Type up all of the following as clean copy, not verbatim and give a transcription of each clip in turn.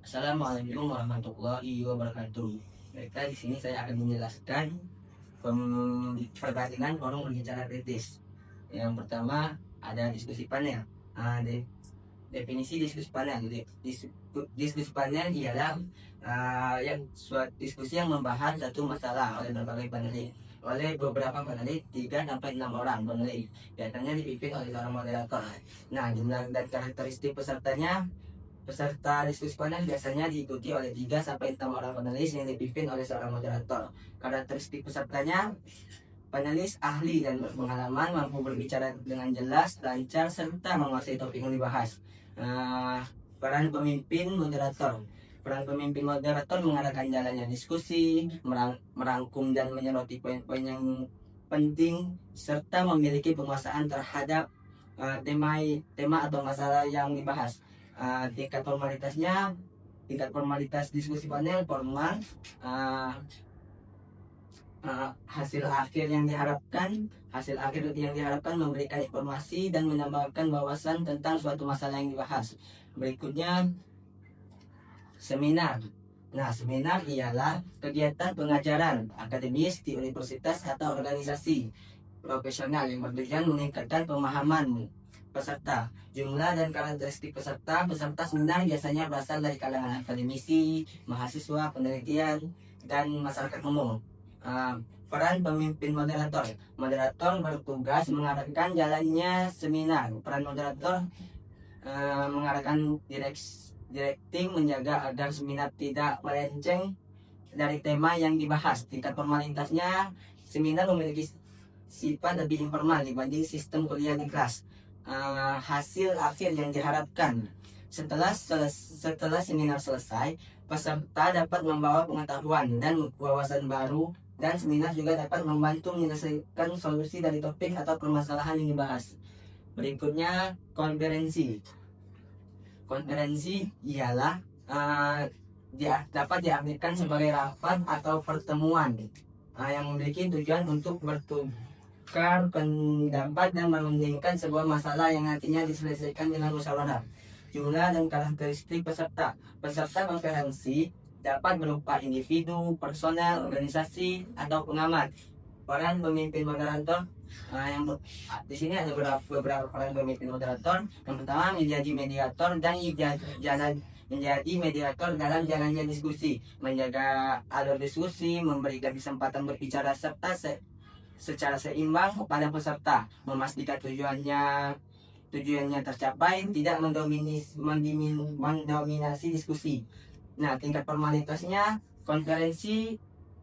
Assalamualaikum warahmatullahi wabarakatuh. Baiklah, di sini saya akan menjelaskan perbandingan forum berbicara kritis. Yang pertama ada diskusi panel. Definisi diskusi panel. Diskusi panel ialah suatu diskusi yang membahas satu masalah oleh beberapa panelis 3 sampai 6 orang panelis. Biasanya dipimpin oleh seorang moderator. Nah, jumlah dan karakteristik peserta diskusi panel biasanya diikuti oleh 3 sampai 6 orang panelis yang dipimpin oleh seorang moderator. Karakteristik pesertanya: panelis ahli dan berpengalaman, mampu berbicara dengan jelas, lancar, serta menguasai topik yang dibahas. Peran pemimpin moderator. Peran pemimpin moderator mengarahkan jalannya diskusi, merangkum dan menyoroti poin-poin yang penting, serta memiliki penguasaan terhadap tema atau masalah yang dibahas. Tingkat formalitas diskusi panel formal. Hasil akhir yang diharapkan memberikan informasi dan menambahkan wawasan tentang suatu masalah yang dibahas. Berikutnya, seminar. Seminar ialah kegiatan pengajaran akademis di universitas atau organisasi profesional yang bertujuan meningkatkan pemahaman peserta. Jumlah dan karakteristik peserta seminar biasanya berasal dari kalangan akademisi, mahasiswa, penelitian, dan masyarakat umum. Peran pemimpin moderator. Moderator bertugas mengarahkan jalannya seminar. Peran moderator mengarahkan directing, menjaga agar seminar tidak melenceng dari tema yang dibahas. Tingkat formalitasnya, seminar memiliki sifat lebih informal dibanding sistem kuliah di kelas. Hasil akhir yang diharapkan: setelah seminar selesai, peserta dapat membawa pengetahuan dan wawasan baru, dan seminar juga dapat membantu menyelesaikan solusi dari topik atau permasalahan yang dibahas. Berikutnya, konferensi. Konferensi ialah dapat diartikan sebagai rapat atau pertemuan yang memiliki tujuan untuk bertukar pendapat dan merundingkan sebuah masalah yang nantinya diselesaikan dengan musyawarah. Jumlah dan karakteristik peserta konferensi dapat berupa individu, personel, organisasi, atau pengamat. Peran pemimpin moderator. Di sini ada beberapa peran pemimpin moderator. Yang pertama, menjadi mediator dalam jalannya diskusi, menjaga alur diskusi, memberikan kesempatan berbicara serta secara seimbang kepada peserta, memastikan tujuannya tercapai, tidak mendominasi diskusi. Tingkat formalitasnya, konferensi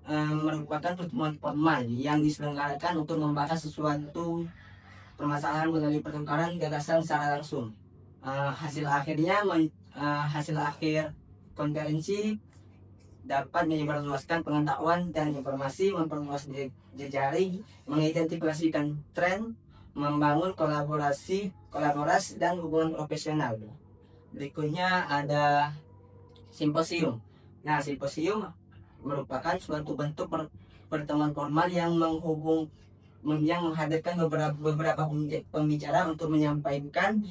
merupakan pertemuan formal yang diselenggarakan untuk membahas sesuatu permasalahan melalui pertukaran gagasan secara langsung. Hasil akhir konferensi dapat menyebarluaskan pengetahuan dan informasi, memperluas jejaring, mengidentifikasikan tren, membangun kolaborasi dan hubungan profesional. Berikutnya ada simposium. Simposium merupakan suatu bentuk pertemuan formal yang menghadirkan beberapa pembicara untuk menyampaikan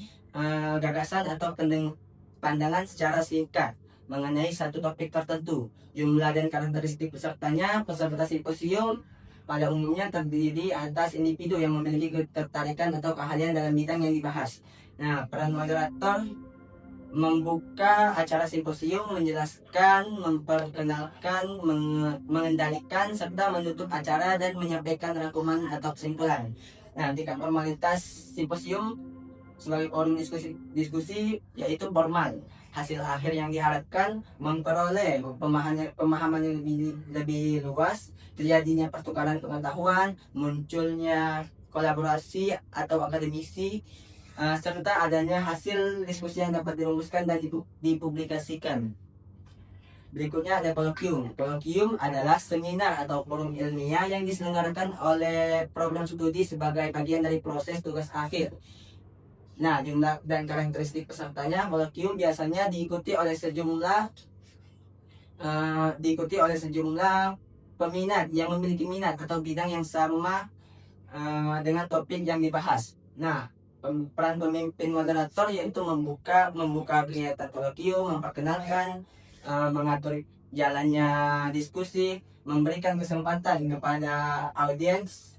gagasan atau pandangan secara singkat mengenai satu topik tertentu. Jumlah dan karakteristik pesertanya. Peserta simposium pada umumnya terdiri atas individu yang memiliki ketertarikan atau keahlian dalam bidang yang dibahas. Peran moderator membuka acara simposium, menjelaskan, memperkenalkan, mengendalikan, serta menutup acara dan menyampaikan rangkuman atau kesimpulan. Tingkat formalitas simposium sebagai forum diskusi yaitu formal. Hasil akhir yang diharapkan: memperoleh pemahaman yang lebih luas, terjadinya pertukaran pengetahuan, munculnya kolaborasi atau akademisi, serta adanya hasil diskusi yang dapat dirumuskan dan dipublikasikan. Berikutnya ada kolokvium. Kolokvium adalah seminar atau forum ilmiah yang diselenggarakan oleh program studi sebagai bagian dari proses tugas akhir. Jumlah dan karakteristik pesertanya. Kolokvium biasanya diikuti oleh sejumlah peminat yang memiliki minat atau bidang yang sama dengan topik yang dibahas. Peran pemimpin moderator yaitu membuka kegiatan kolokvium, memperkenalkan, mengatur jalannya diskusi, memberikan kesempatan kepada audiens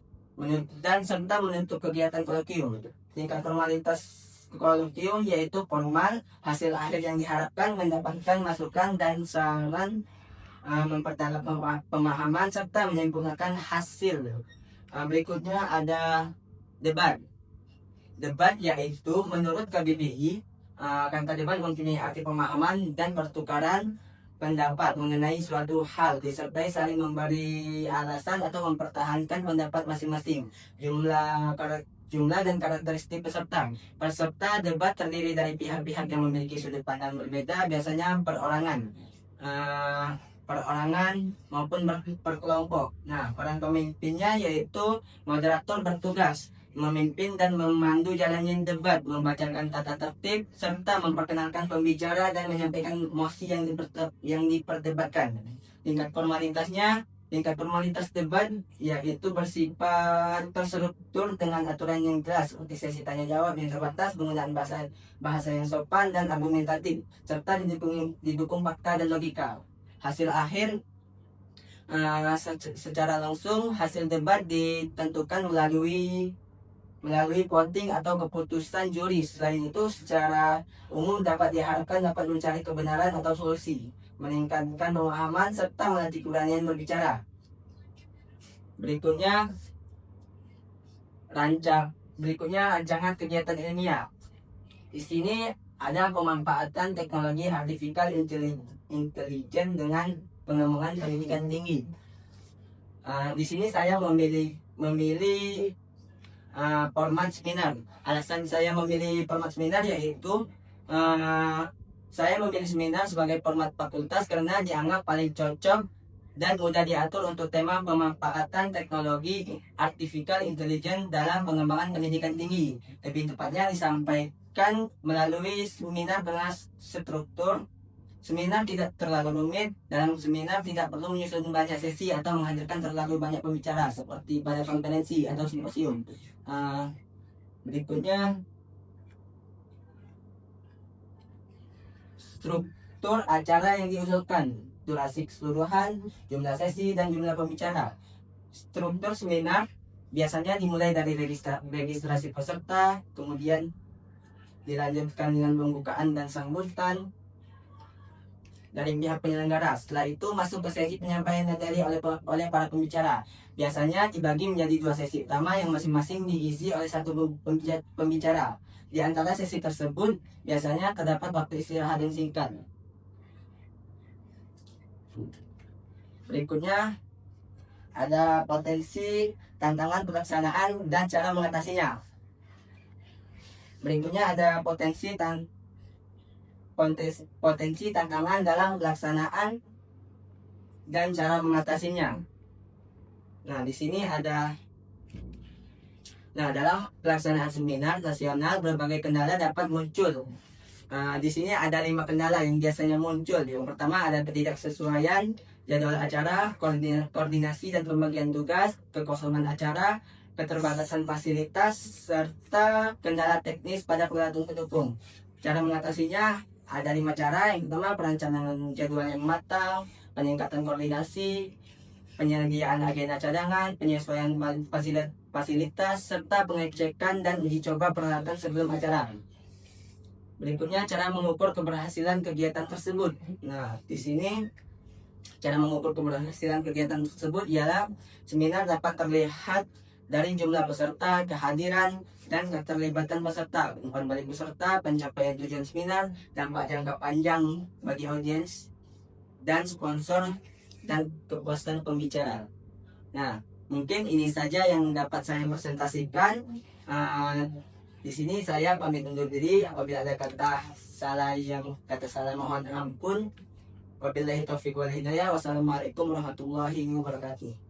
dan serta menutup kegiatan kolokium. Tingkat formalitas kolokium yaitu formal, hasil akhir yang diharapkan mendapatkan masukan dan saran, memperdalam pemahaman serta menyempurnakan hasil. Berikutnya ada debat. Debat yaitu menurut KBBI, kata debat mempunyai arti pemahaman dan pertukaran pendapat mengenai suatu hal disertai saling memberi alasan atau mempertahankan pendapat masing-masing. Jumlah dan karakteristik peserta. Peserta debat terdiri dari pihak-pihak yang memiliki sudut pandang berbeda, biasanya perorangan maupun berkelompok. Nah, peran pemimpinnya yaitu moderator bertugas memimpin dan memandu jalannya debat, membacakan tata tertib serta memperkenalkan pembicara dan menyampaikan mosi yang diperdebatkan. Tingkat formalitas debat yaitu bersifat terstruktur dengan aturan yang jelas seperti sesi tanya jawab yang terbatas, penggunaan bahasa yang sopan dan argumentatif serta didukung fakta dan logika. Hasil akhir secara langsung hasil debat ditentukan melalui voting atau keputusan juri. Selain itu, secara umum dapat diharapkan dapat mencari kebenaran atau solusi, meningkatkan pemahaman serta melatih keberanian berbicara. Berikutnya rancangan kegiatan ilmiah. Di sini ada pemanfaatan teknologi artificial intelligence dengan pengembangan pendidikan tinggi. Di sini saya memilih format seminar. Alasan saya memilih format seminar yaitu saya memilih seminar sebagai format fakultas karena dianggap paling cocok dan mudah diatur untuk tema pemanfaatan teknologi artificial intelligence dalam pengembangan pendidikan tinggi. Lebih tepatnya disampaikan melalui seminar dengan struktur. Seminar tidak terlalu rumit. Dalam seminar tidak perlu menyusun banyak sesi atau menghadirkan terlalu banyak pembicara seperti pada konferensi atau simposium. Berikutnya struktur acara yang diusulkan, durasi keseluruhan, jumlah sesi, dan jumlah pembicara. Struktur seminar biasanya dimulai dari registrasi peserta, kemudian dilanjutkan dengan pembukaan dan sambutan dari pihak penyelenggara. Setelah itu masuk ke sesi penyampaian materi oleh para pembicara. Biasanya dibagi menjadi 2 sesi utama yang masing-masing diisi oleh 1 pembicara. Di antara sesi tersebut biasanya terdapat waktu istirahat yang singkat. Berikutnya ada potensi, tantangan pelaksanaan dan cara mengatasinya. Berikutnya ada potensi tantangan dalam pelaksanaan dan cara mengatasinya. Nah, di sini dalam pelaksanaan seminar nasional berbagai kendala dapat muncul. Di sini ada 5 kendala yang biasanya muncul. Yang pertama ada ketidaksesuaian jadwal acara, koordinasi dan pembagian tugas, kekosongan acara, keterbatasan fasilitas, serta kendala teknis pada peralatan pendukung. Cara mengatasinya ada 5 cara. Yang pertama, perencanaan jadwal yang matang, peningkatan koordinasi, penyediaan agenda cadangan, penyesuaian fasilitas, serta pengecekan dan uji coba peralatan sebelum acara. Berikutnya, cara mengukur keberhasilan kegiatan tersebut. Nah, di sini cara mengukur keberhasilan kegiatan tersebut ialah seminar dapat terlihat dari jumlah peserta, kehadiran, dan keterlibatan peserta, umpan balik peserta, pencapaian tujuan seminar, dampak jangka panjang bagi audiens dan sponsor, dan kepuasan pembicara. Nah, mungkin ini saja yang dapat saya presentasikan. Di sini saya pamit undur diri. Apabila ada kata salah mohon ampun. Wabillahi taufiq wal hidayah. Wassalamualaikum warahmatullahi wabarakatuh.